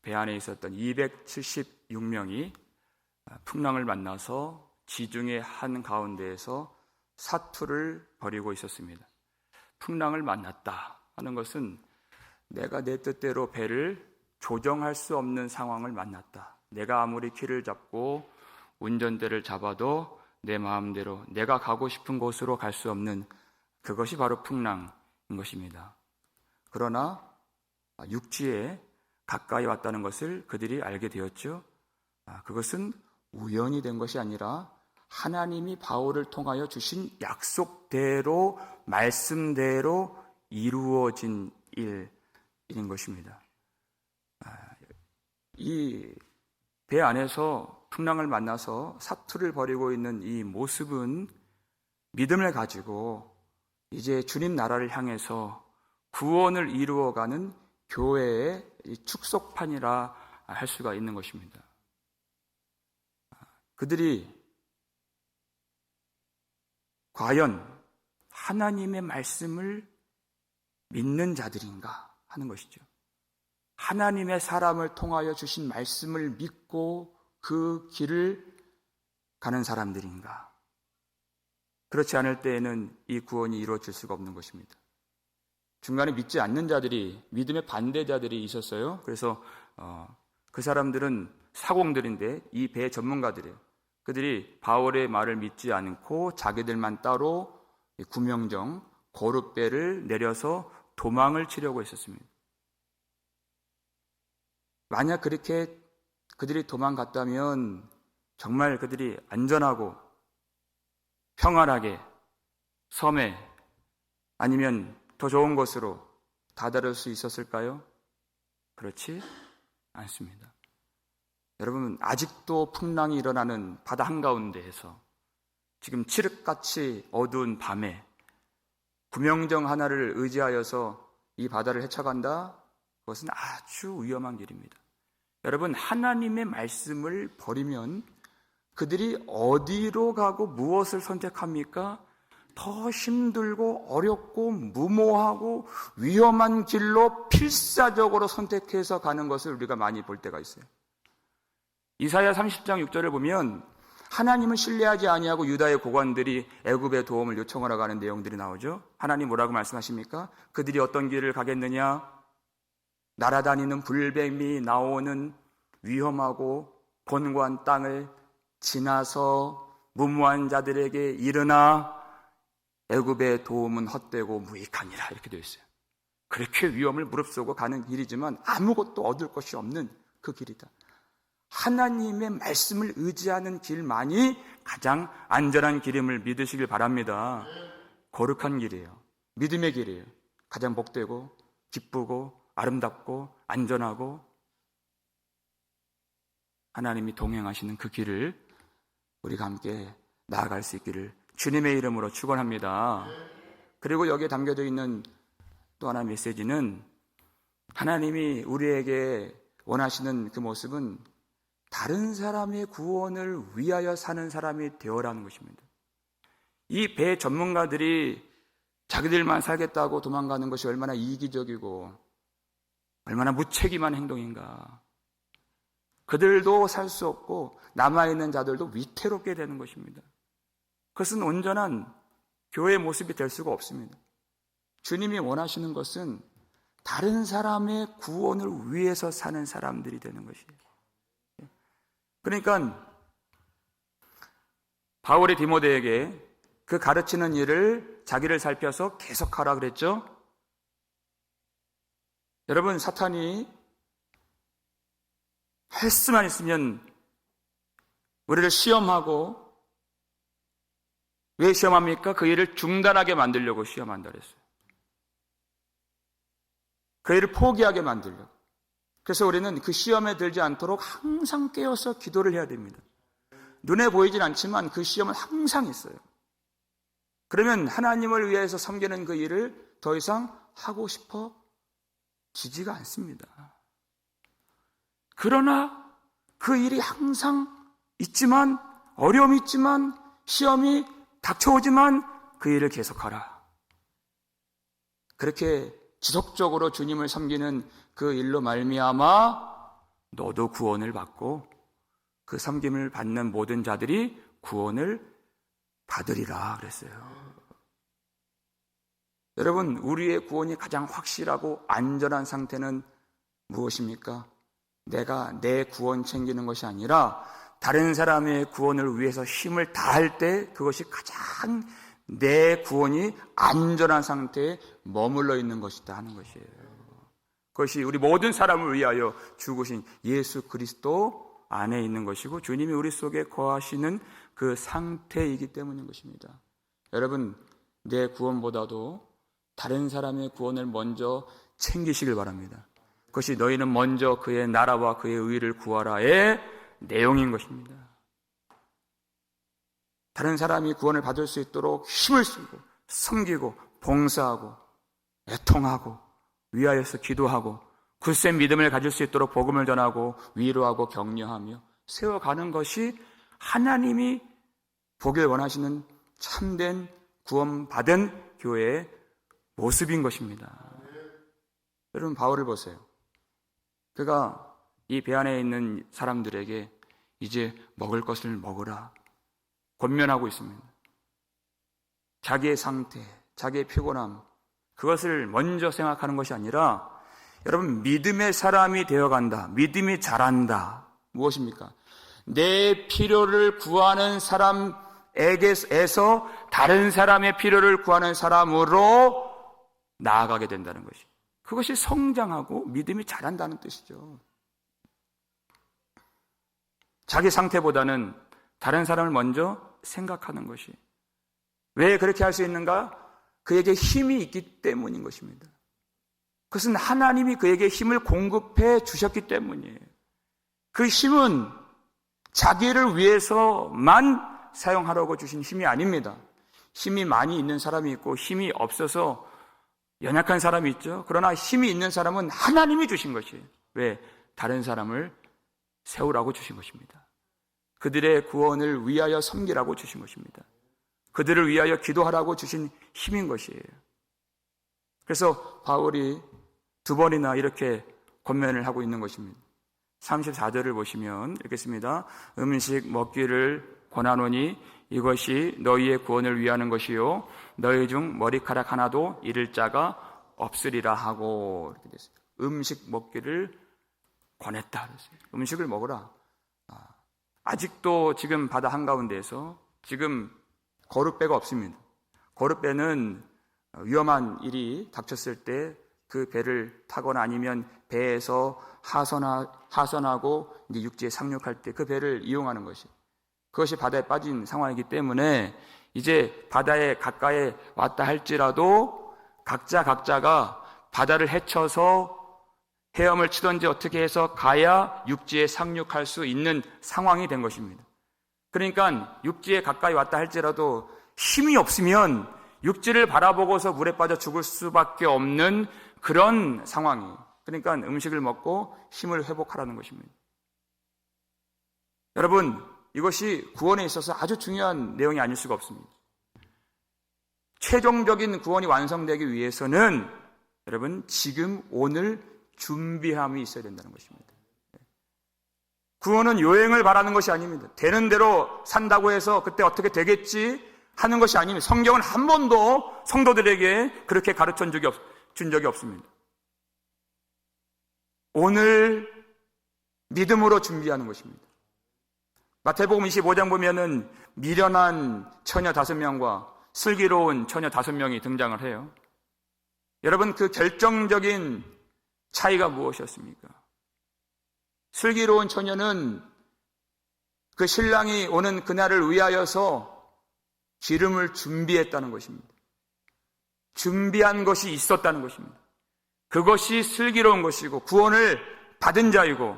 배 안에 있었던 276명이 풍랑을 만나서 지중해 한 가운데에서 사투를 벌이고 있었습니다. 풍랑을 만났다 하는 것은 내가 내 뜻대로 배를 조정할 수 없는 상황을 만났다. 내가 아무리 키를 잡고 운전대를 잡아도 내 마음대로 내가 가고 싶은 곳으로 갈 수 없는, 그것이 바로 풍랑인 것입니다. 그러나 육지에 가까이 왔다는 것을 그들이 알게 되었죠. 그것은 우연이 된 것이 아니라 하나님이 바울을 통하여 주신 약속대로, 말씀대로 이루어진 일인 것입니다. 이 배 안에서 풍랑을 만나서 사투를 벌이고 있는 이 모습은 믿음을 가지고 이제 주님 나라를 향해서 구원을 이루어가는 교회의 축소판이라 할 수가 있는 것입니다. 그들이 과연 하나님의 말씀을 믿는 자들인가 하는 것이죠. 하나님의 사람을 통하여 주신 말씀을 믿고 그 길을 가는 사람들인가? 그렇지 않을 때에는 이 구원이 이루어질 수가 없는 것입니다. 중간에 믿지 않는 자들이, 믿음의 반대자들이 있었어요. 그래서 그 사람들은 사공들인데 이 배 전문가들이에요. 그들이 바울의 말을 믿지 않고 자기들만 따로 구명정, 거룻배를 내려서 도망을 치려고 했었습니다. 만약 그렇게 그들이 도망갔다면 정말 그들이 안전하고 평안하게 섬에 아니면 더 좋은 곳으로 다다를 수 있었을까요? 그렇지 않습니다. 여러분, 아직도 풍랑이 일어나는 바다 한가운데에서 지금 칠흑같이 어두운 밤에 구명정 하나를 의지하여서 이 바다를 헤쳐간다? 그것은 아주 위험한 길입니다. 여러분, 하나님의 말씀을 버리면 그들이 어디로 가고 무엇을 선택합니까? 더 힘들고 어렵고 무모하고 위험한 길로 필사적으로 선택해서 가는 것을 우리가 많이 볼 때가 있어요. 이사야 30장 6절을 보면 하나님을 신뢰하지 아니하고 유다의 고관들이 애굽의 도움을 요청하러 가는 내용들이 나오죠. 하나님 뭐라고 말씀하십니까? 그들이 어떤 길을 가겠느냐? 날아다니는 불뱀이 나오는 위험하고 곤고한 땅을 지나서 무모한 자들에게 이르나 애굽의 도움은 헛되고 무익하니라, 이렇게 되어 있어요. 그렇게 위험을 무릅쓰고 가는 길이지만 아무것도 얻을 것이 없는 그 길이다. 하나님의 말씀을 의지하는 길만이 가장 안전한 길임을 믿으시길 바랍니다. 거룩한 길이에요. 믿음의 길이에요. 가장 복되고 기쁘고 아름답고 안전하고 하나님이 동행하시는 그 길을 우리가 함께 나아갈 수 있기를 주님의 이름으로 축원합니다. 그리고 여기에 담겨져 있는 또 하나의 메시지는 하나님이 우리에게 원하시는 그 모습은 다른 사람의 구원을 위하여 사는 사람이 되어라는 것입니다. 이 배 전문가들이 자기들만 살겠다고 도망가는 것이 얼마나 이기적이고 얼마나 무책임한 행동인가. 그들도 살 수 없고 남아있는 자들도 위태롭게 되는 것입니다. 그것은 온전한 교회의 모습이 될 수가 없습니다. 주님이 원하시는 것은 다른 사람의 구원을 위해서 사는 사람들이 되는 것이에요. 그러니까 바울이 디모데에게 그 가르치는 일을 자기를 살펴서 계속하라 그랬죠. 여러분, 사탄이 할 수만 있으면 우리를 시험하고, 왜 시험합니까? 그 일을 중단하게 만들려고 시험한다 그랬어요. 그 일을 포기하게 만들려고. 그래서 우리는 그 시험에 들지 않도록 항상 깨어서 기도를 해야 됩니다. 눈에 보이진 않지만 그 시험은 항상 있어요. 그러면 하나님을 위해서 섬기는 그 일을 더 이상 하고 싶어지지가 않습니다. 그러나 그 일이 항상 있지만, 어려움이 있지만, 시험이 닥쳐오지만 그 일을 계속하라. 그렇게 지속적으로 주님을 섬기는 그 일로 말미암아 너도 구원을 받고 그 섬김을 받는 모든 자들이 구원을 받으리라 그랬어요. 여러분, 우리의 구원이 가장 확실하고 안전한 상태는 무엇입니까? 내가 내 구원 챙기는 것이 아니라 다른 사람의 구원을 위해서 힘을 다할 때 그것이 가장 내 구원이 안전한 상태에 머물러 있는 것이다 하는 것이에요. 그것이 우리 모든 사람을 위하여 죽으신 예수 그리스도 안에 있는 것이고 주님이 우리 속에 거하시는 그 상태이기 때문인 것입니다. 여러분, 내 구원보다도 다른 사람의 구원을 먼저 챙기시길 바랍니다. 그것이 너희는 먼저 그의 나라와 그의 의를 구하라의 내용인 것입니다. 다른 사람이 구원을 받을 수 있도록 힘을 쓰고 섬기고 봉사하고 애통하고 위하여서 기도하고 굳센 믿음을 가질 수 있도록 복음을 전하고 위로하고 격려하며 세워가는 것이 하나님이 보길 원하시는 참된 구원받은 교회의 모습인 것입니다. 여러분, 바울을 보세요. 그가 이 배 안에 있는 사람들에게 이제 먹을 것을 먹으라 권면하고 있습니다. 자기의 상태, 자기의 피곤함, 그것을 먼저 생각하는 것이 아니라 여러분, 믿음의 사람이 되어간다, 믿음이 자란다. 무엇입니까? 내 필요를 구하는 사람에게서 다른 사람의 필요를 구하는 사람으로 나아가게 된다는 것이, 그것이 성장하고 믿음이 자란다는 뜻이죠. 자기 상태보다는 다른 사람을 먼저 생각하는 것이, 왜 그렇게 할 수 있는가? 그에게 힘이 있기 때문인 것입니다. 그것은 하나님이 그에게 힘을 공급해 주셨기 때문이에요. 그 힘은 자기를 위해서만 사용하라고 주신 힘이 아닙니다. 힘이 많이 있는 사람이 있고 힘이 없어서 연약한 사람이 있죠. 그러나 힘이 있는 사람은 하나님이 주신 것이에요. 왜? 다른 사람을 세우라고 주신 것입니다. 그들의 구원을 위하여 섬기라고 주신 것입니다. 그들을 위하여 기도하라고 주신 힘인 것이에요. 그래서 바울이 두 번이나 이렇게 권면을 하고 있는 것입니다. 34절을 보시면 읽겠습니다. 음식 먹기를 권하노니 이것이 너희의 구원을 위하는 것이요 너희 중 머리카락 하나도 잃을 자가 없으리라 하고, 이렇게 됐어요. 음식 먹기를 권했다 그랬어요. 음식을 먹으라. 아직도 지금 바다 한가운데에서 지금 거룻배가 없습니다. 거룻배는 위험한 일이 닥쳤을 때 그 배를 타거나 아니면 배에서 하선하고 이제 육지에 상륙할 때 그 배를 이용하는 것이, 그것이 바다에 빠진 상황이기 때문에 이제 바다에 가까이 왔다 할지라도 각자가 바다를 헤쳐서 헤엄을 치든지 어떻게 해서 가야 육지에 상륙할 수 있는 상황이 된 것입니다. 그러니까 육지에 가까이 왔다 할지라도 힘이 없으면 육지를 바라보고서 물에 빠져 죽을 수밖에 없는 그런 상황이에요. 그러니까 음식을 먹고 힘을 회복하라는 것입니다. 여러분, 이것이 구원에 있어서 아주 중요한 내용이 아닐 수가 없습니다. 최종적인 구원이 완성되기 위해서는 여러분, 지금 오늘 준비함이 있어야 된다는 것입니다. 구원은 요행을 바라는 것이 아닙니다. 되는 대로 산다고 해서 그때 어떻게 되겠지 하는 것이 아닙니다. 성경은 한 번도 성도들에게 그렇게 가르쳐 준 적이 없습니다. 오늘 믿음으로 준비하는 것입니다. 마태복음 25장 보면은 미련한 처녀 5명과 슬기로운 처녀 5명이 등장을 해요. 여러분, 그 결정적인 차이가 무엇이었습니까? 슬기로운 처녀는 그 신랑이 오는 그날을 위하여서 기름을 준비했다는 것입니다. 준비한 것이 있었다는 것입니다. 그것이 슬기로운 것이고 구원을 받은 자이고,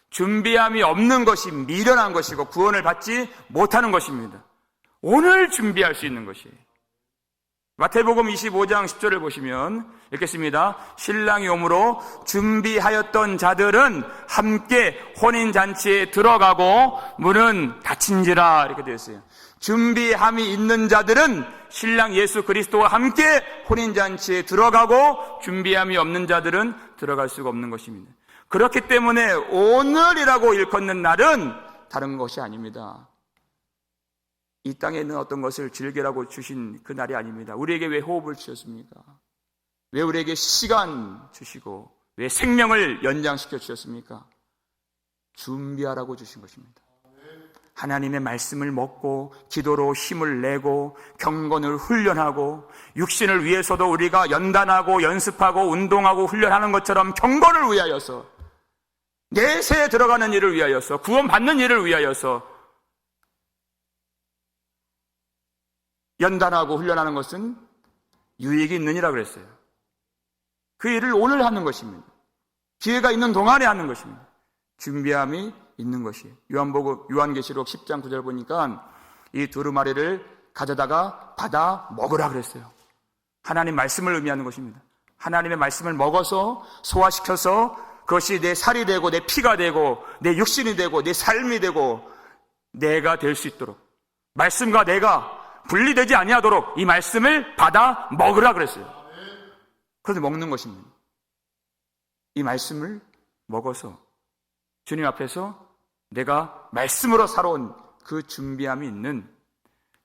준비함이 없는 것이 미련한 것이고 구원을 받지 못하는 것입니다. 오늘 준비할 수 있는 것이에요. 마태복음 25장 10절을 보시면 읽겠습니다. 신랑이 오므로 준비하였던 자들은 함께 혼인잔치에 들어가고 문은 닫힌지라, 이렇게 되어 있어요. 준비함이 있는 자들은 신랑 예수 그리스도와 함께 혼인잔치에 들어가고, 준비함이 없는 자들은 들어갈 수가 없는 것입니다. 그렇기 때문에 오늘이라고 일컫는 날은 다른 것이 아닙니다. 이 땅에 있는 어떤 것을 즐기라고 주신 그 날이 아닙니다. 우리에게 왜 호흡을 주셨습니까? 왜 우리에게 시간 주시고 왜 생명을 연장시켜 주셨습니까? 준비하라고 주신 것입니다. 하나님의 말씀을 먹고 기도로 힘을 내고 경건을 훈련하고 육신을 위해서도 우리가 연단하고 연습하고 운동하고 훈련하는 것처럼 경건을 위하여서 내세에 들어가는 일을 위하여서 구원받는 일을 위하여서 연단하고 훈련하는 것은 유익이 있느니라 그랬어요. 그 일을 오늘 하는 것입니다. 기회가 있는 동안에 하는 것입니다. 준비함이 있는 것이. 요한계시록 10장 9절 보니까 이 두루마리를 가져다가 받아 먹으라 그랬어요. 하나님 말씀을 의미하는 것입니다. 하나님의 말씀을 먹어서 소화시켜서 그것이 내 살이 되고 내 피가 되고 내 육신이 되고 내 삶이 되고 내가 될 수 있도록 말씀과 내가 분리되지 아니하도록 이 말씀을 받아 먹으라 그랬어요. 그래서 먹는 것입니다. 이 말씀을 먹어서 주님 앞에서 내가 말씀으로 살아온 그 준비함이 있는,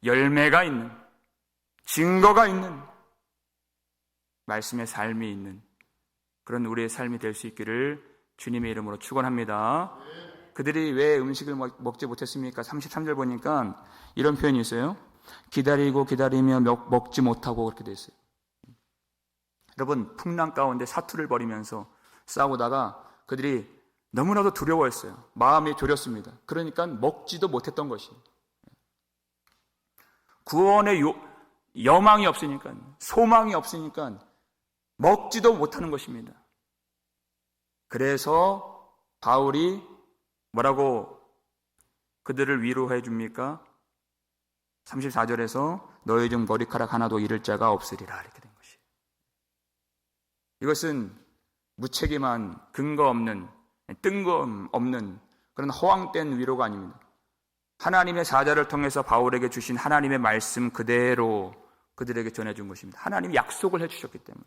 열매가 있는, 증거가 있는 말씀의 삶이 있는 그런 우리의 삶이 될 수 있기를 주님의 이름으로 축원합니다. 그들이 왜 음식을 먹지 못했습니까? 33절 보니까 이런 표현이 있어요. 기다리고 기다리며 먹지 못하고 그렇게 돼 있어요. 여러분, 풍랑 가운데 사투를 벌이면서 싸우다가 그들이 너무나도 두려워했어요. 마음이 졸였습니다. 그러니까 먹지도 못했던 것이에요. 구원의 여망이 없으니까, 소망이 없으니까 먹지도 못하는 것입니다. 그래서 바울이 뭐라고 그들을 위로해 줍니까? 34절에서 너희 중 머리카락 하나도 잃을 자가 없으리라 이렇게 된 것이에요. 이것은 무책임한 근거 없는 뜬금없는 그런 허황된 위로가 아닙니다. 하나님의 사자를 통해서 바울에게 주신 하나님의 말씀 그대로 그들에게 전해준 것입니다. 하나님이 약속을 해주셨기 때문에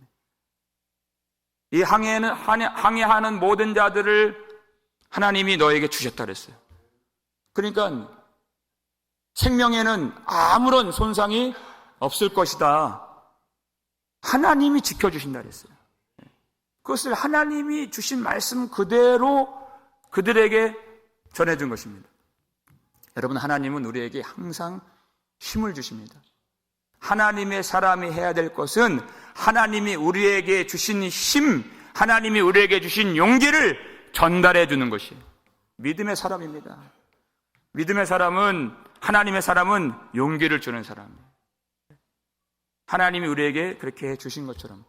이 항해하는 모든 자들을 하나님이 너에게 주셨다 그랬어요. 그러니까 생명에는 아무런 손상이 없을 것이다. 하나님이 지켜주신다 그랬어요. 그것을 하나님이 주신 말씀 그대로 그들에게 전해준 것입니다. 여러분, 하나님은 우리에게 항상 힘을 주십니다. 하나님의 사람이 해야 될 것은 하나님이 우리에게 주신 힘, 하나님이 우리에게 주신 용기를 전달해 주는 것이 믿음의 사람입니다. 믿음의 사람은, 하나님의 사람은 용기를 주는 사람이에요. 하나님이 우리에게 그렇게 주신 것처럼.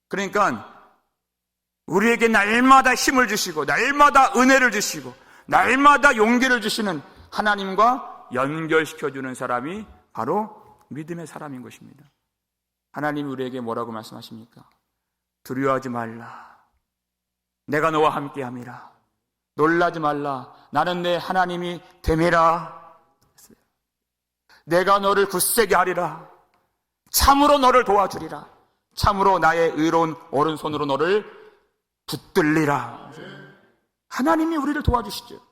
그러니까 우리에게 날마다 힘을 주시고 날마다 은혜를 주시고 날마다 용기를 주시는 하나님과 연결시켜주는 사람이 바로 믿음의 사람인 것입니다. 하나님이 우리에게 뭐라고 말씀하십니까? 두려워하지 말라. 내가 너와 함께함이라. 놀라지 말라. 나는 내 하나님이 됨이라. 내가 너를 굳세게 하리라. 참으로 너를 도와주리라. 참으로 나의 의로운 오른손으로 너를 붙들리라. 하나님이 우리를 도와주시죠.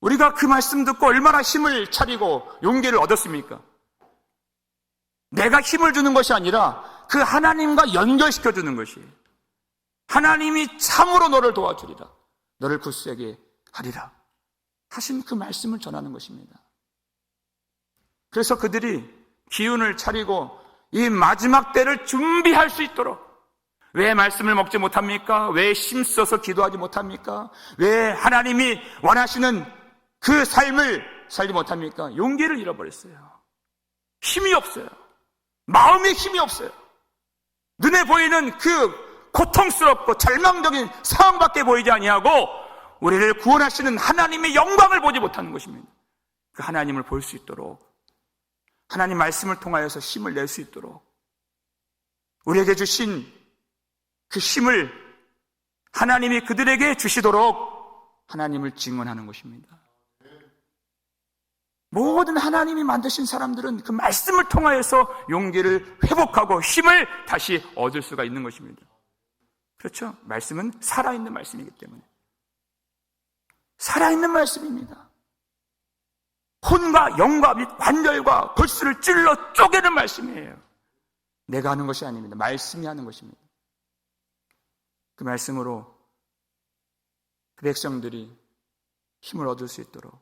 우리가 그 말씀 듣고 얼마나 힘을 차리고 용기를 얻었습니까? 내가 힘을 주는 것이 아니라 그 하나님과 연결시켜 주는 것이에요. 하나님이 참으로 너를 도와주리라. 너를 굳세게 하리라. 하신 그 말씀을 전하는 것입니다. 그래서 그들이 기운을 차리고 이 마지막 때를 준비할 수 있도록, 왜 말씀을 먹지 못합니까? 왜 힘써서 기도하지 못합니까? 왜 하나님이 원하시는 그 삶을 살지 못합니까? 용기를 잃어버렸어요. 힘이 없어요. 마음에 힘이 없어요. 눈에 보이는 그 고통스럽고 절망적인 상황밖에 보이지 아니하고 우리를 구원하시는 하나님의 영광을 보지 못하는 것입니다. 그 하나님을 볼 수 있도록, 하나님 말씀을 통하여서 힘을 낼 수 있도록 우리에게 주신 그 힘을 하나님이 그들에게 주시도록 하나님을 증언하는 것입니다. 모든 하나님이 만드신 사람들은 그 말씀을 통하여서 용기를 회복하고 힘을 다시 얻을 수가 있는 것입니다. 그렇죠? 말씀은 살아있는 말씀이기 때문에. 살아있는 말씀입니다. 혼과 영과 및 관절과 골수를 찔러 쪼개는 말씀이에요. 내가 하는 것이 아닙니다. 말씀이 하는 것입니다. 그 말씀으로 그 백성들이 힘을 얻을 수 있도록.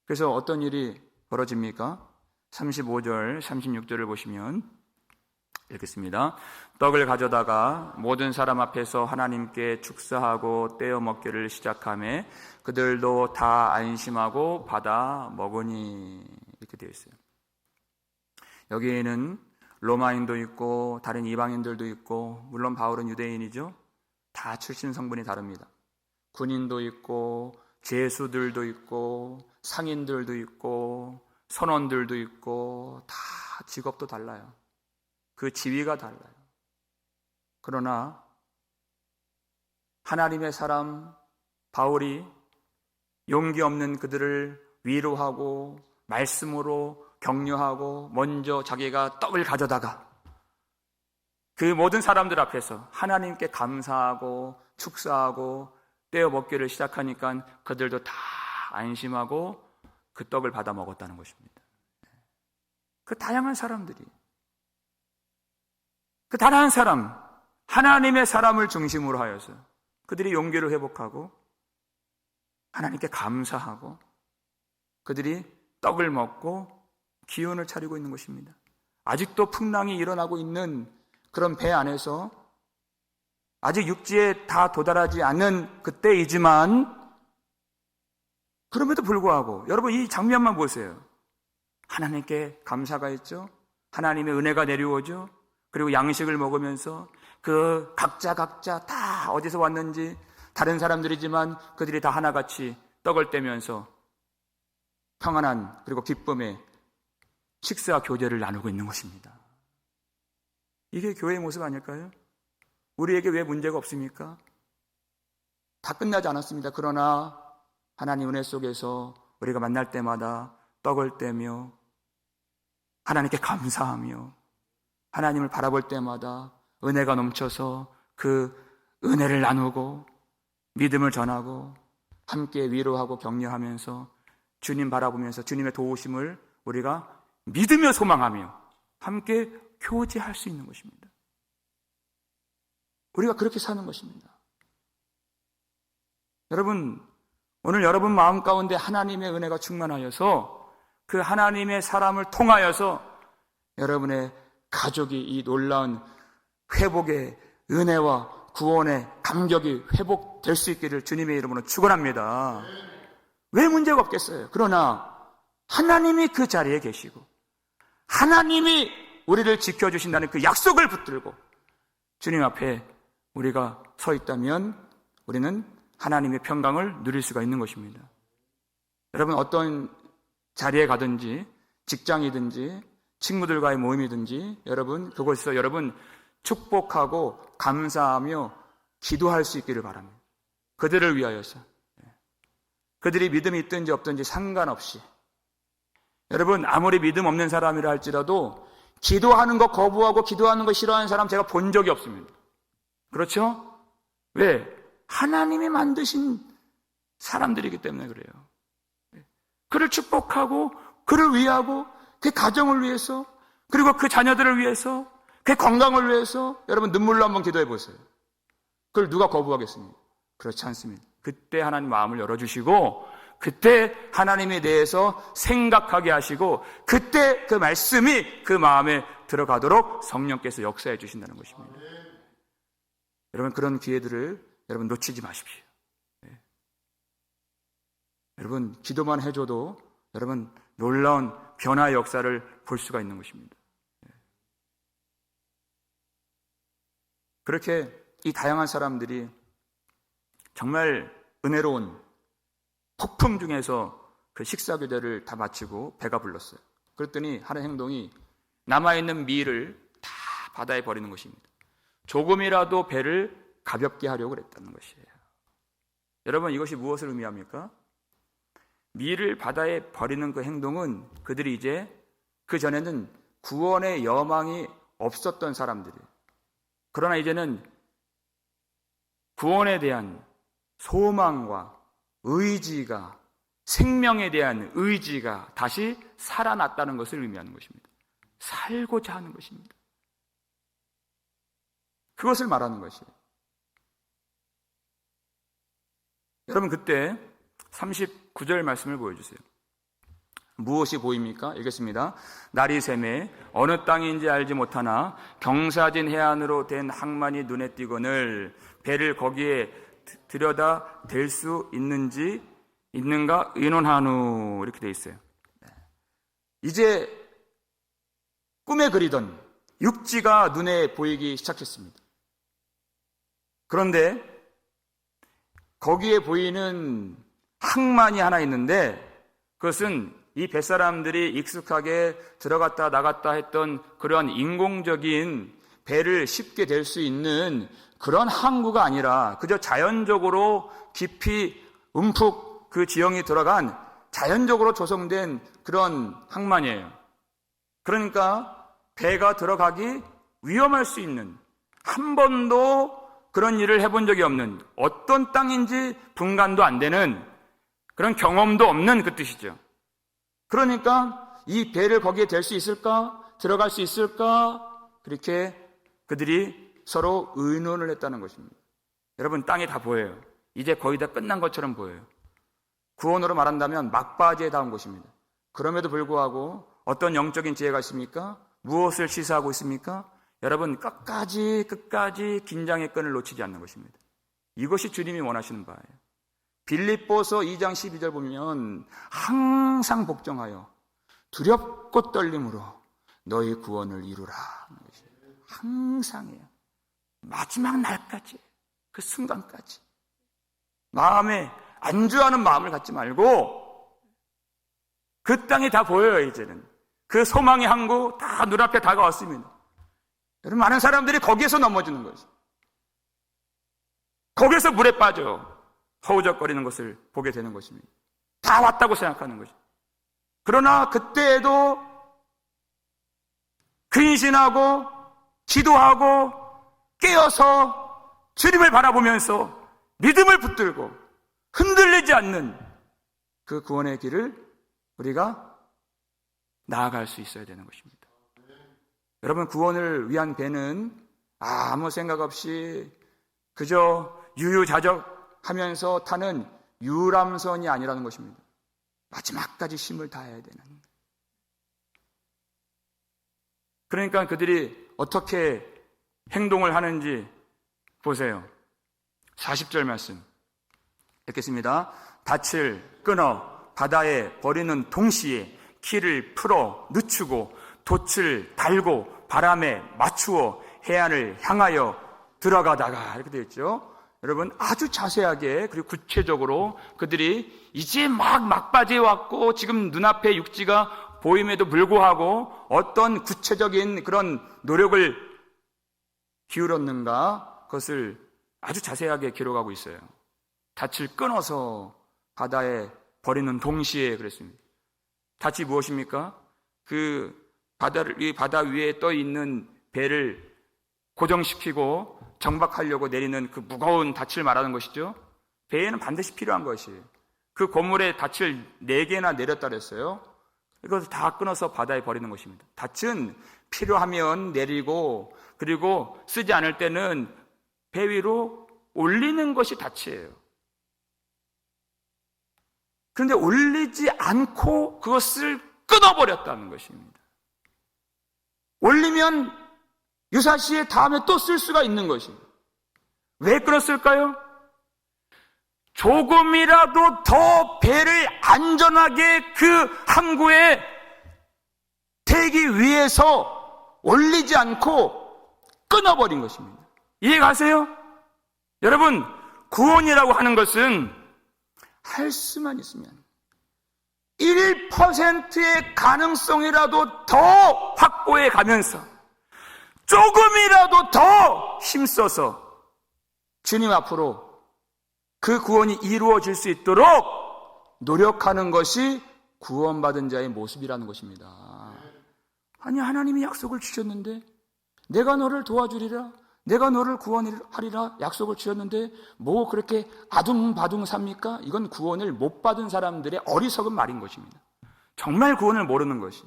그래서 어떤 일이 벌어집니까? 35절, 36절을 보시면 읽겠습니다. 떡을 가져다가 모든 사람 앞에서 하나님께 축사하고 떼어 먹기를 시작하며 그들도 다 안심하고 받아 먹으니, 이렇게 되어 있어요. 여기에는 로마인도 있고 다른 이방인들도 있고, 물론 바울은 유대인이죠. 다 출신 성분이 다릅니다. 군인도 있고 죄수들도 있고 상인들도 있고 선원들도 있고, 다 직업도 달라요. 그 지위가 달라요. 그러나 하나님의 사람 바울이 용기 없는 그들을 위로하고 말씀으로 격려하고 먼저 자기가 떡을 가져다가 그 모든 사람들 앞에서 하나님께 감사하고 축사하고 떼어 먹기를 시작하니까 그들도 다 안심하고 그 떡을 받아 먹었다는 것입니다. 그 다양한 사람들이, 그 다양한 사람, 하나님의 사람을 중심으로 하여서 그들이 용기를 회복하고 하나님께 감사하고 그들이 떡을 먹고 기운을 차리고 있는 것입니다. 아직도 풍랑이 일어나고 있는 그런 배 안에서 아직 육지에 다 도달하지 않은 그때이지만 그럼에도 불구하고 여러분 이 장면만 보세요. 하나님께 감사가 있죠. 하나님의 은혜가 내려오죠. 그리고 양식을 먹으면서 그 각자 다 어디서 왔는지 다른 사람들이지만 그들이 다 하나같이 떡을 떼면서 평안한 그리고 기쁨의 식사 교제를 나누고 있는 것입니다. 이게 교회의 모습 아닐까요? 우리에게 왜 문제가 없습니까? 다 끝나지 않았습니다. 그러나 하나님 은혜 속에서 우리가 만날 때마다 떡을 떼며 하나님께 감사하며 하나님을 바라볼 때마다 은혜가 넘쳐서 그 은혜를 나누고 믿음을 전하고 함께 위로하고 격려하면서 주님 바라보면서 주님의 도우심을 우리가 믿으며 소망하며 함께 교제할 수 있는 것입니다. 우리가 그렇게 사는 것입니다. 여러분, 오늘 여러분 마음 가운데 하나님의 은혜가 충만하여서 그 하나님의 사람을 통하여서 여러분의 가족이 이 놀라운 회복의 은혜와 구원의 감격이 회복될 수 있기를 주님의 이름으로 축원합니다. 왜 문제가 없겠어요? 그러나 하나님이 그 자리에 계시고 하나님이 우리를 지켜주신다는 그 약속을 붙들고 주님 앞에 우리가 서 있다면 우리는 하나님의 평강을 누릴 수가 있는 것입니다. 여러분 어떤 자리에 가든지 직장이든지 친구들과의 모임이든지 여러분 그곳에서 여러분 축복하고 감사하며 기도할 수 있기를 바랍니다. 그들을 위하여서. 그들이 믿음이 있든지 없든지 상관없이 여러분 아무리 믿음 없는 사람이라 할지라도 기도하는 거 거부하고 기도하는 거 싫어하는 사람 제가 본 적이 없습니다. 그렇죠? 왜? 하나님이 만드신 사람들이기 때문에 그래요. 그를 축복하고 그를 위하고 그 가정을 위해서 그리고 그 자녀들을 위해서 그 건강을 위해서 여러분 눈물로 한번 기도해 보세요. 그걸 누가 거부하겠습니까? 그렇지 않습니다. 그때 하나님 마음을 열어주시고 그때 하나님에 대해서 생각하게 하시고 그때 그 말씀이 그 마음에 들어가도록 성령께서 역사해 주신다는 것입니다. 여러분 그런 기회들을 여러분 놓치지 마십시오. 네. 여러분 기도만 해줘도 여러분 놀라운 변화의 역사를 볼 수가 있는 것입니다. 네. 그렇게 이 다양한 사람들이 정말 은혜로운 폭풍 중에서 그 식사교대를 다 마치고 배가 불렀어요. 그랬더니 하는 행동이 남아있는 밀을 다 바다에 버리는 것입니다. 조금이라도 배를 가볍게 하려고 그랬다는 것이에요. 여러분 이것이 무엇을 의미합니까? 밀을 바다에 버리는 그 행동은 그들이 이제 그 전에는 구원의 여망이 없었던 사람들이에요. 그러나 이제는 구원에 대한 소망과 의지가, 생명에 대한 의지가 다시 살아났다는 것을 의미하는 것입니다. 살고자 하는 것입니다. 그것을 말하는 것이에요. 여러분, 그때 39절 말씀을 보여주세요. 무엇이 보입니까? 읽겠습니다. 날이 새매 어느 땅인지 알지 못하나 경사진 해안으로 된 항만이 눈에 띄거늘 배를 거기에 들여다 댈 수 있는가 의논하누, 이렇게 되어 있어요. 이제 꿈에 그리던 육지가 눈에 보이기 시작했습니다. 그런데 거기에 보이는 항만이 하나 있는데, 그것은 이 뱃사람들이 익숙하게 들어갔다 나갔다 했던 그런 인공적인 배를 쉽게 댈 수 있는 그런 항구가 아니라 그저 자연적으로 깊이 움푹 그 지형이 들어간 자연적으로 조성된 그런 항만이에요. 그러니까 배가 들어가기 위험할 수 있는, 한 번도 그런 일을 해본 적이 없는, 어떤 땅인지 분간도 안 되는, 그런 경험도 없는 그 뜻이죠. 그러니까 이 배를 거기에 댈 수 있을까? 들어갈 수 있을까? 그렇게 그들이 서로 의논을 했다는 것입니다. 여러분, 땅이 다 보여요. 이제 거의 다 끝난 것처럼 보여요. 구원으로 말한다면 막바지에 닿은 것입니다. 그럼에도 불구하고 어떤 영적인 지혜가 있습니까? 무엇을 시사하고 있습니까? 여러분, 끝까지 긴장의 끈을 놓치지 않는 것입니다. 이것이 주님이 원하시는 바예요. 빌립보서 2장 12절 보면 항상 복종하여 두렵고 떨림으로 너희 구원을 이루라. 항상이에요. 마지막 날까지, 그 순간까지 마음에 안주하는 마음을 갖지 말고, 그 땅이 다 보여요. 이제는 그 소망의 항구 다 눈앞에 다가왔습니다. 여러분, 많은 사람들이 거기에서 넘어지는 거죠. 거기에서 물에 빠져 허우적거리는 것을 보게 되는 것입니다. 다 왔다고 생각하는 거죠. 그러나 그때에도 근신하고 기도하고 깨어서 주님을 바라보면서 믿음을 붙들고 흔들리지 않는 그 구원의 길을 우리가 나아갈 수 있어야 되는 것입니다. 여러분, 구원을 위한 배는 아무 생각 없이 그저 유유자적하면서 타는 유람선이 아니라는 것입니다. 마지막까지 힘을 다해야 되는. 그러니까 그들이 어떻게 행동을 하는지 보세요. 40절 말씀 읽겠습니다. 닻을 끊어 바다에 버리는 동시에 키를 풀어 늦추고 돛을 달고 바람에 맞추어 해안을 향하여 들어가다가, 이렇게 되어 있죠. 여러분, 아주 자세하게 그리고 구체적으로 그들이 이제 막바지에 왔고 지금 눈앞에 육지가 보임에도 불구하고 어떤 구체적인 그런 노력을 기울였는가, 그것을 아주 자세하게 기록하고 있어요. 닻을 끊어서 바다에 버리는 동시에 그랬습니다. 닻이 무엇입니까? 그 이 바다 위에 떠 있는 배를 고정시키고 정박하려고 내리는 그 무거운 닻을 말하는 것이죠. 배에는 반드시 필요한 것이에요. 그 고물에 닻을 4개나 내렸다 그랬어요. 이것을 다 끊어서 바다에 버리는 것입니다. 닻은 필요하면 내리고, 그리고 쓰지 않을 때는 배 위로 올리는 것이 닻이에요. 그런데 올리지 않고 그것을 끊어버렸다는 것입니다. 올리면 유사시에 다음에 또 쓸 수가 있는 것입니다. 왜 끊었을까요? 조금이라도 더 배를 안전하게 그 항구에 대기 위해서 올리지 않고 끊어버린 것입니다. 이해가세요? 여러분, 구원이라고 하는 것은 할 수만 있으면 1%의 가능성이라도 더 확보해 가면서 조금이라도 더 힘써서 주님 앞으로 그 구원이 이루어질 수 있도록 노력하는 것이 구원받은 자의 모습이라는 것입니다. 아니, 하나님이 약속을 주셨는데 내가 너를 도와주리라, 내가 너를 구원하리라 약속을 주셨는데 뭐 그렇게 아둥바둥 삽니까? 이건 구원을 못 받은 사람들의 어리석은 말인 것입니다. 정말 구원을 모르는 것이.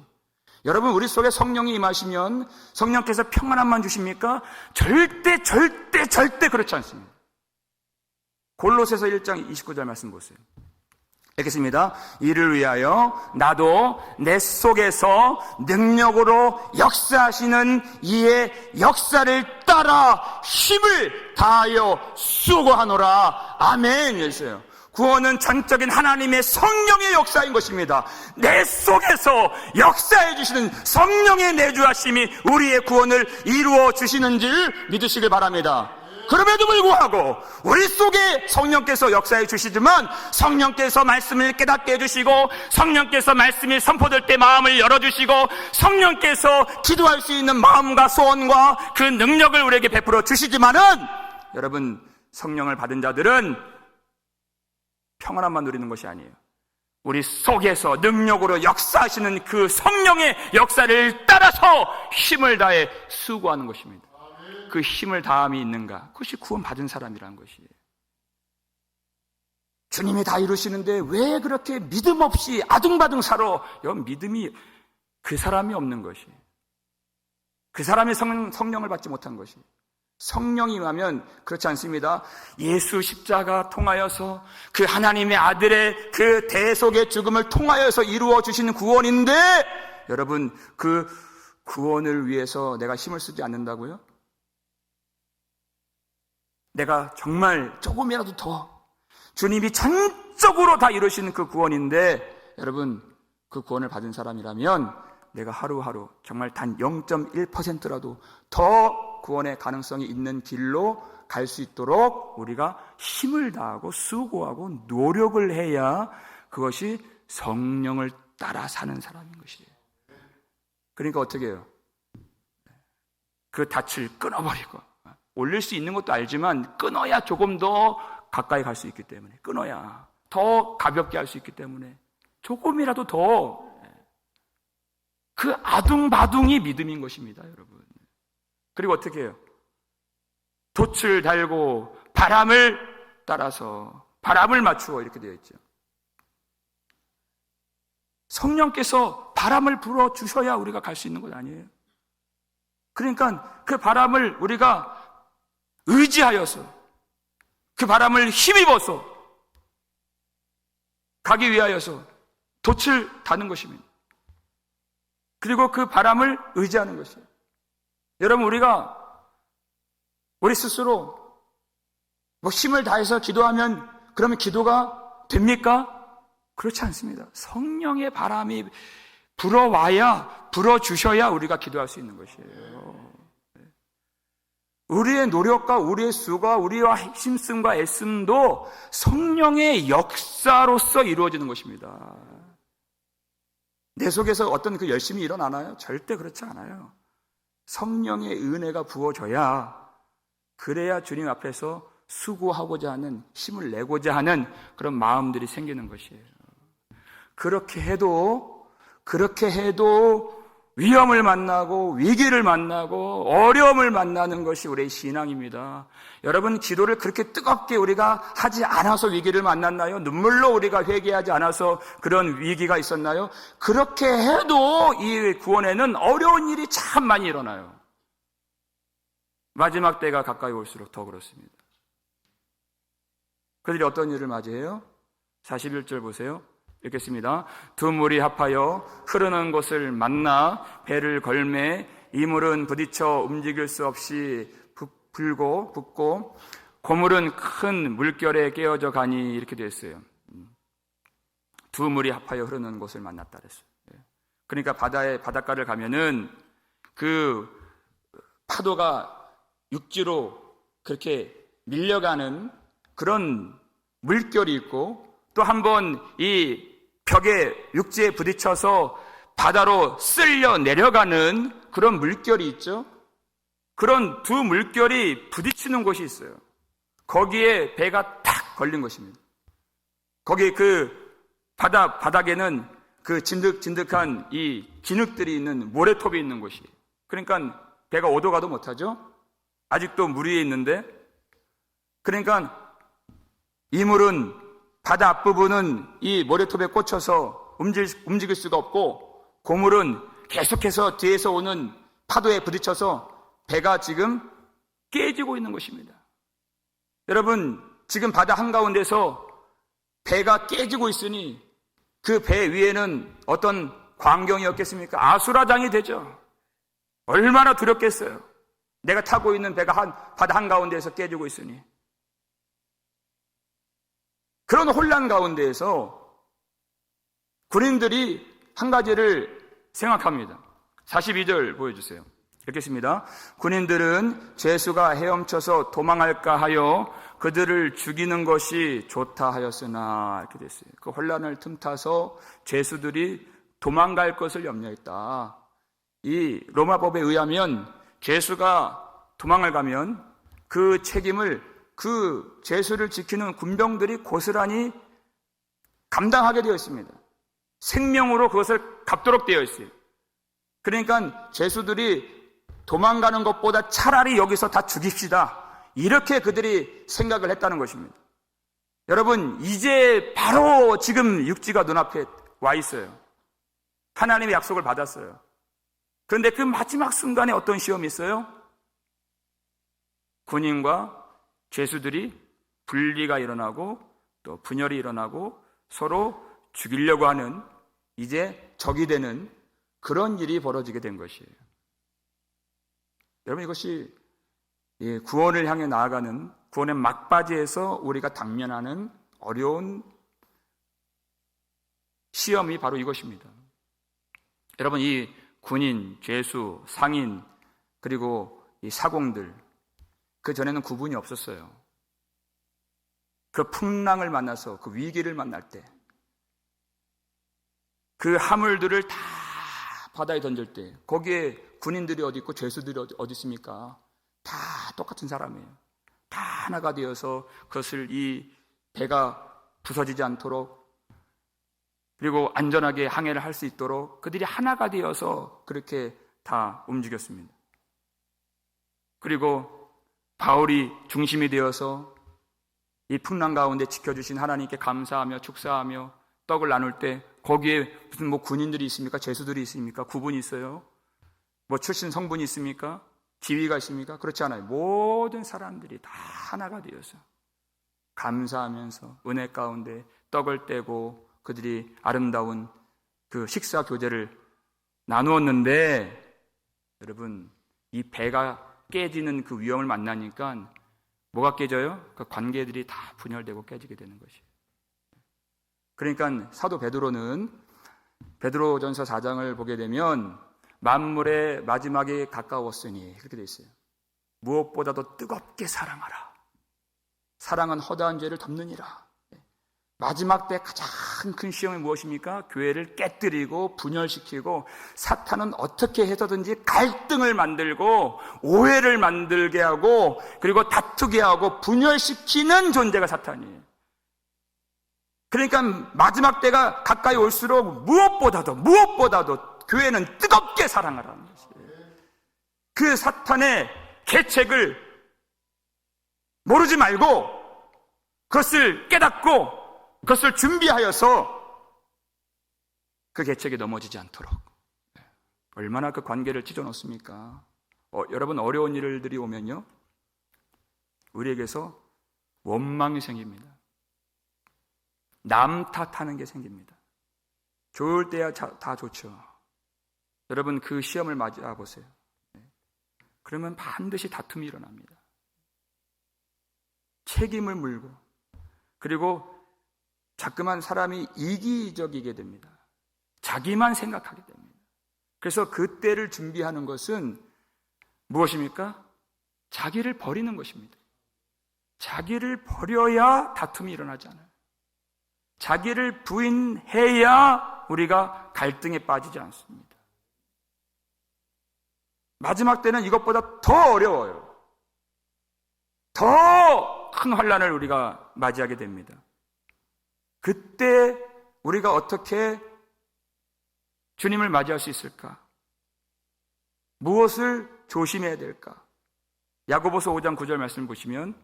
여러분, 우리 속에 성령이 임하시면 성령께서 평안함만 주십니까? 절대 그렇지 않습니다. 골로새서 1장 29절 말씀 보세요. 읽겠습니다. 이를 위하여 나도 내 속에서 능력으로 역사하시는 이의 역사를 따라 힘을 다하여 수고하노라. 아멘. 이랬어요. 구원은 전적인 하나님의 성령의 역사인 것입니다. 내 속에서 역사해 주시는 성령의 내주하심이 우리의 구원을 이루어 주시는 줄 믿으시길 바랍니다. 그럼에도 불구하고 우리 속에 성령께서 역사해 주시지만 성령께서 말씀을 깨닫게 해주시고 성령께서 말씀이 선포될 때 마음을 열어주시고 성령께서 기도할 수 있는 마음과 소원과 그 능력을 우리에게 베풀어 주시지만은 여러분, 성령을 받은 자들은 평안함만 누리는 것이 아니에요. 우리 속에서 능력으로 역사하시는 그 성령의 역사를 따라서 힘을 다해 수고하는 것입니다. 그 힘을 다함이 있는가? 그것이 구원받은 사람이라는 것이에요. 주님이 다 이루시는데 왜 그렇게 믿음 없이 아둥바둥 살아? 여러분, 믿음이 그 사람이 없는 것이에요. 그 사람이 성령을 받지 못한 것이에요. 성령이 임하면 그렇지 않습니다. 예수 십자가 통하여서 그 하나님의 아들의 그 대속의 죽음을 통하여서 이루어 주시는 구원인데 여러분, 그 구원을 위해서 내가 힘을 쓰지 않는다고요? 내가 정말 조금이라도 더 주님이 전적으로 다 이루시는 그 구원인데 여러분, 그 구원을 받은 사람이라면 내가 하루하루 정말 단 0.1%라도 더 구원의 가능성이 있는 길로 갈 수 있도록 우리가 힘을 다하고 수고하고 노력을 해야 그것이 성령을 따라 사는 사람인 것이에요. 그러니까 어떻게 해요? 그 닻을 끊어버리고 올릴 수 있는 것도 알지만 끊어야 조금 더 가까이 갈 수 있기 때문에, 끊어야 더 가볍게 할 수 있기 때문에 조금이라도 더 그 아둥바둥이 믿음인 것입니다, 여러분. 그리고 어떻게 해요? 돛을 달고 바람을 따라서 바람을 맞추어 이렇게 되어 있죠. 성령께서 바람을 불어주셔야 우리가 갈 수 있는 것 아니에요? 그러니까 그 바람을 우리가 의지하여서 그 바람을 힘입어서 가기 위하여서 돛을 다는 것입니다. 그리고 그 바람을 의지하는 것이에요. 여러분, 우리 스스로 뭐 힘을 다해서 기도하면 그러면 기도가 됩니까? 그렇지 않습니다. 성령의 바람이 불어주셔야 우리가 기도할 수 있는 것이에요. 우리의 노력과 우리의 수고와 우리의 힘씀과 애씀도 성령의 역사로서 이루어지는 것입니다. 내 속에서 어떤 그 열심이 일어나나요? 절대 그렇지 않아요. 성령의 은혜가 부어져야, 그래야 주님 앞에서 수고하고자 하는, 힘을 내고자 하는 그런 마음들이 생기는 것이에요. 그렇게 해도 위험을 만나고 위기를 만나고 어려움을 만나는 것이 우리의 신앙입니다. 여러분, 기도를 그렇게 뜨겁게 우리가 하지 않아서 위기를 만났나요? 눈물로 우리가 회개하지 않아서 그런 위기가 있었나요? 그렇게 해도 이 구원에는 어려운 일이 참 많이 일어나요. 마지막 때가 가까이 올수록 더 그렇습니다. 그들이 어떤 일을 맞이해요? 41절 보세요. 읽겠습니다. 두 물이 합하여 흐르는 곳을 만나 배를 걸매 이 물은 부딪혀 움직일 수 없이 붓고 고물은 큰 물결에 깨어져 가니 이렇게 되어 있어요. 두 물이 합하여 흐르는 곳을 만났다 그랬어요. 그러니까 바닷가를 가면은 그 파도가 육지로 그렇게 밀려가는 그런 물결이 있고 또 한 번 이 벽에 육지에 부딪혀서 바다로 쓸려 내려가는 그런 물결이 있죠. 그런 두 물결이 부딪히는 곳이 있어요. 거기에 배가 탁 걸린 것입니다. 거기 그 바닥에는 그 진득진득한 이 진흙들이 있는 모래톱이 있는 곳이에요. 그러니까 배가 오도 가도 못하죠. 아직도 물 위에 있는데, 그러니까 이 물은 바다 앞부분은 이 모래톱에 꽂혀서 움직일 수가 없고, 고물은 계속해서 뒤에서 오는 파도에 부딪혀서 배가 지금 깨지고 있는 것입니다. 여러분, 지금 바다 한가운데서 배가 깨지고 있으니 그 배 위에는 어떤 광경이었겠습니까? 아수라장이 되죠. 얼마나 두렵겠어요. 내가 타고 있는 배가 바다 한가운데에서 깨지고 있으니. 그런 혼란 가운데에서 군인들이 한 가지를 생각합니다. 42절 보여주세요. 읽겠습니다. 군인들은 죄수가 헤엄쳐서 도망할까 하여 그들을 죽이는 것이 좋다 하였으나, 이렇게 됐어요. 그 혼란을 틈타서 죄수들이 도망갈 것을 염려했다. 이 로마법에 의하면 죄수가 도망을 가면 그 책임을 그 죄수를 지키는 군병들이 고스란히 감당하게 되어 있습니다. 생명으로 그것을 갚도록 되어 있어요. 그러니까 죄수들이 도망가는 것보다 차라리 여기서 다 죽입시다, 이렇게 그들이 생각을 했다는 것입니다. 여러분, 이제 바로 지금 육지가 눈앞에 와 있어요. 하나님의 약속을 받았어요. 그런데 그 마지막 순간에 어떤 시험이 있어요? 군인과 죄수들이 분리가 일어나고 또 분열이 일어나고 서로 죽이려고 하는, 이제 적이 되는 그런 일이 벌어지게 된 것이에요. 여러분, 이것이 구원을 향해 나아가는, 구원의 막바지에서 우리가 당면하는 어려운 시험이 바로 이것입니다. 여러분, 이 군인, 죄수, 상인, 그리고 이 사공들, 그 전에는 구분이 없었어요. 그 풍랑을 만나서, 그 위기를 만날 때, 그 화물들을 다 바다에 던질 때, 거기에 군인들이 어디 있고 죄수들이 어디 있습니까? 다 똑같은 사람이에요. 다 하나가 되어서 그것을, 이 배가 부서지지 않도록, 그리고 안전하게 항해를 할 수 있도록 그들이 하나가 되어서 그렇게 다 움직였습니다. 그리고 바울이 중심이 되어서 이 풍랑 가운데 지켜주신 하나님께 감사하며 축사하며 떡을 나눌 때, 거기에 무슨 군인들이 있습니까? 죄수들이 있습니까? 구분이 있어요? 출신 성분이 있습니까? 지위가 있습니까? 그렇지 않아요. 모든 사람들이 다 하나가 되어서 감사하면서 은혜 가운데 떡을 떼고 그들이 아름다운 그 식사 교제를 나누었는데, 여러분, 이 배가 깨지는 그 위험을 만나니까 뭐가 깨져요? 그 관계들이 다 분열되고 깨지게 되는 것이에요. 그러니까 사도 베드로는 베드로전서 4장을 보게 되면 만물의 마지막에 가까웠으니, 그렇게 되어 있어요. 무엇보다도 뜨겁게 사랑하라. 사랑은 허다한 죄를 덮느니라. 마지막 때 가장 큰 시험이 무엇입니까? 교회를 깨뜨리고 분열시키고, 사탄은 어떻게 해서든지 갈등을 만들고 오해를 만들게 하고, 그리고 다투게 하고 분열시키는 존재가 사탄이에요. 그러니까 마지막 때가 가까이 올수록 무엇보다도 교회는 뜨겁게 사랑하라는 것이에요. 그 사탄의 계책을 모르지 말고 그것을 깨닫고 그것을 준비하여서 그 계책에 넘어지지 않도록. 얼마나 그 관계를 찢어놓습니까? 여러분, 어려운 일들이 오면요, 우리에게서 원망이 생깁니다. 남 탓하는 게 생깁니다. 좋을 때야 다 좋죠. 여러분, 그 시험을 맞아 보세요. 그러면 반드시 다툼이 일어납니다. 책임을 물고, 그리고 자꾸만 사람이 이기적이게 됩니다. 자기만 생각하게 됩니다. 그래서 그때를 준비하는 것은 무엇입니까? 자기를 버리는 것입니다. 자기를 버려야 다툼이 일어나잖아요. 자기를 부인해야 우리가 갈등에 빠지지 않습니다. 마지막 때는 이것보다 더 어려워요. 더 큰 환난을 우리가 맞이하게 됩니다. 그때 우리가 어떻게 주님을 맞이할 수 있을까? 무엇을 조심해야 될까? 야고보서 5장 9절 말씀 보시면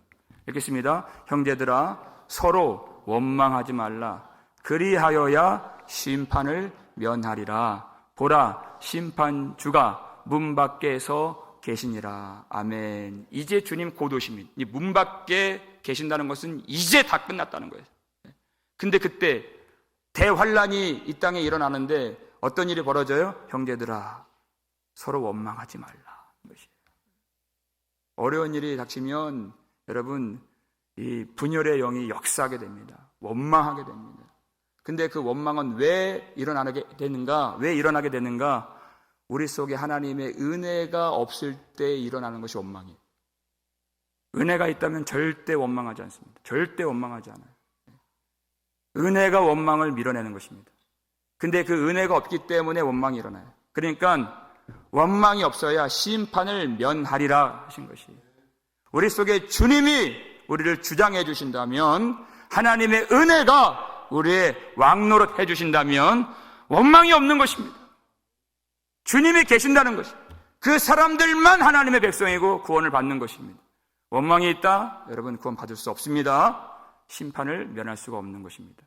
읽겠습니다. 형제들아 서로 원망하지 말라. 그리하여야 심판을 면하리라. 보라 심판주가 문 밖에서 계시니라. 아멘. 이제 주님 곧 오십니다. 이 문 밖에 계신다는 것은 이제 다 끝났다는 거예요. 근데 그때 대환란이 이 땅에 일어나는데 어떤 일이 벌어져요? 형제들아 서로 원망하지 말라. 어려운 일이 닥치면 여러분 이 분열의 영이 역사하게 됩니다. 원망하게 됩니다. 근데 그 원망은 왜 일어나게 되는가? 왜 일어나게 되는가? 우리 속에 하나님의 은혜가 없을 때 일어나는 것이 원망이에요. 은혜가 있다면 절대 원망하지 않습니다. 절대 원망하지 않아요. 은혜가 원망을 밀어내는 것입니다. 근데 그 은혜가 없기 때문에 원망이 일어나요. 그러니까 원망이 없어야 심판을 면하리라 하신 것이에요. 우리 속에 주님이 우리를 주장해 주신다면, 하나님의 은혜가 우리의 왕노릇 해 주신다면 원망이 없는 것입니다. 주님이 계신다는 것입니다. 그 사람들만 하나님의 백성이고 구원을 받는 것입니다. 원망이 있다? 여러분 구원 받을 수 없습니다. 심판을 면할 수가 없는 것입니다.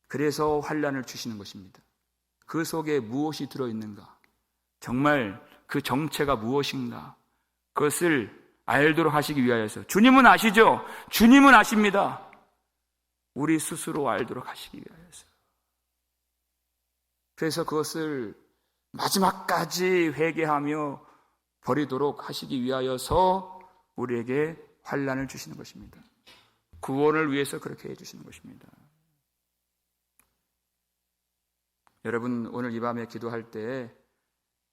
그래서 환난을 주시는 것입니다. 그 속에 무엇이 들어있는가? 정말 그 정체가 무엇인가? 그것을 알도록 하시기 위하여서. 주님은 아시죠? 주님은 아십니다. 우리 스스로 알도록 하시기 위하여서. 그래서 그것을 마지막까지 회개하며 버리도록 하시기 위하여서 우리에게 환난을 주시는 것입니다. 구원을 위해서 그렇게 해주시는 것입니다. 여러분 오늘 이 밤에 기도할 때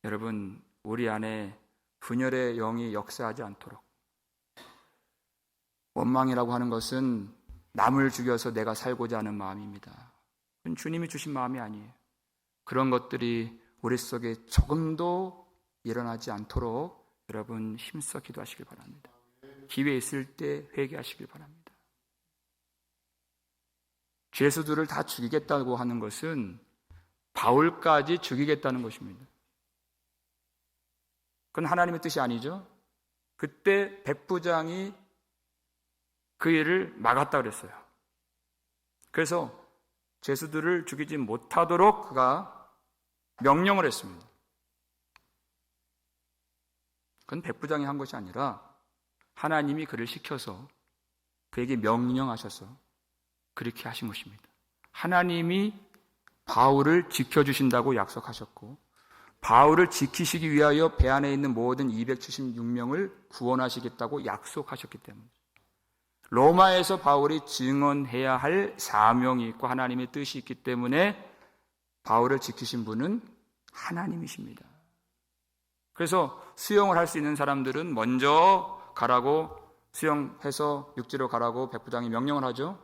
여러분 우리 안에 분열의 영이 역사하지 않도록, 원망이라고 하는 것은 남을 죽여서 내가 살고자 하는 마음입니다. 그건 주님이 주신 마음이 아니에요. 그런 것들이 우리 속에 조금도 일어나지 않도록 여러분 힘써 기도하시길 바랍니다. 기회 있을 때 회개하시길 바랍니다. 죄수들을 다 죽이겠다고 하는 것은 바울까지 죽이겠다는 것입니다. 그건 하나님의 뜻이 아니죠. 그때 백부장이 그 일을 막았다 그랬어요. 그래서 죄수들을 죽이지 못하도록 그가 명령을 했습니다. 그건 백부장이 한 것이 아니라 하나님이 그를 시켜서 그에게 명령하셔서 그렇게 하신 것입니다. 하나님이 바울을 지켜주신다고 약속하셨고, 바울을 지키시기 위하여 배 안에 있는 모든 276명을 구원하시겠다고 약속하셨기 때문에, 로마에서 바울이 증언해야 할 사명이 있고 하나님의 뜻이 있기 때문에 바울을 지키신 분은 하나님이십니다. 그래서 수용을 할 수 있는 사람들은 먼저 가라고, 수용해서 육지로 가라고 백부장이 명령을 하죠.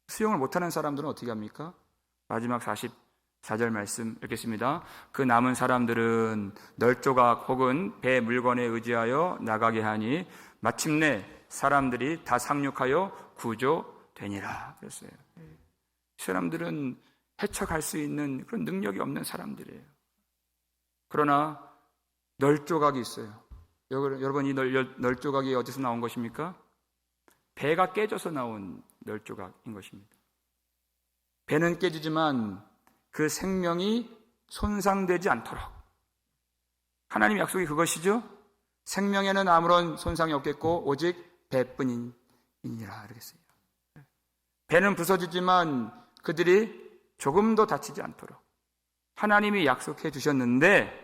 수용을 못하는 사람들은 어떻게 합니까? 마지막 44절 말씀 읽겠습니다. 그 남은 사람들은 널조각 혹은 배 물건에 의지하여 나가게 하니 마침내 사람들이 다 상륙하여 구조되니라 그랬어요. 이 사람들은 헤쳐갈 수 있는 그런 능력이 없는 사람들이에요. 그러나 널조각이 있어요. 여러분 이 널조각이 어디서 나온 것입니까? 배가 깨져서 나온 널조각인 것입니다. 배는 깨지지만 그 생명이 손상되지 않도록, 하나님의 약속이 그것이죠. 생명에는 아무런 손상이 없겠고 오직 배뿐이니라 그랬어요. 배는 부서지지만 그들이 조금도 다치지 않도록 하나님이 약속해 주셨는데,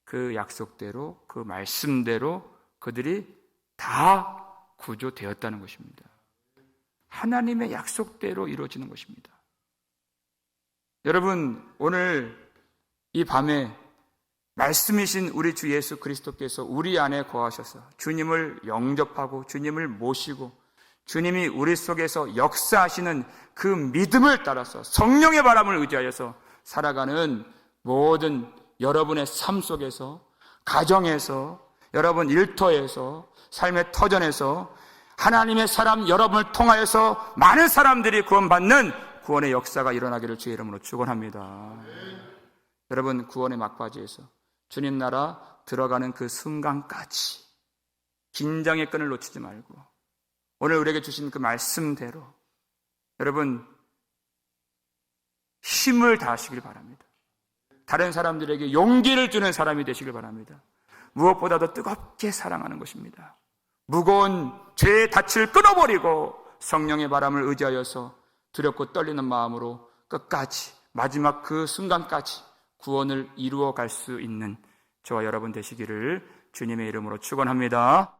그 약속대로, 그 말씀대로 그들이 다 구조되었다는 것입니다. 하나님의 약속대로 이루어지는 것입니다. 여러분 오늘 이 밤에 말씀이신 우리 주 예수 그리스도께서 우리 안에 거하셔서 주님을 영접하고 주님을 모시고 주님이 우리 속에서 역사하시는 그 믿음을 따라서 성령의 바람을 의지하여서 살아가는 모든 여러분의 삶 속에서, 가정에서, 여러분 일터에서, 삶의 터전에서 하나님의 사람 여러분을 통하여서 많은 사람들이 구원받는 구원의 역사가 일어나기를 주의 이름으로 축원합니다. 여러분 구원의 막바지에서 주님 나라 들어가는 그 순간까지 긴장의 끈을 놓치지 말고 오늘 우리에게 주신 그 말씀대로 여러분 힘을 다하시길 바랍니다. 다른 사람들에게 용기를 주는 사람이 되시길 바랍니다. 무엇보다도 뜨겁게 사랑하는 것입니다. 무거운 죄의 닻을 끊어버리고 성령의 바람을 의지하여서 두렵고 떨리는 마음으로 끝까지 마지막 그 순간까지 구원을 이루어 갈 수 있는 저와 여러분 되시기를 주님의 이름으로 축원합니다.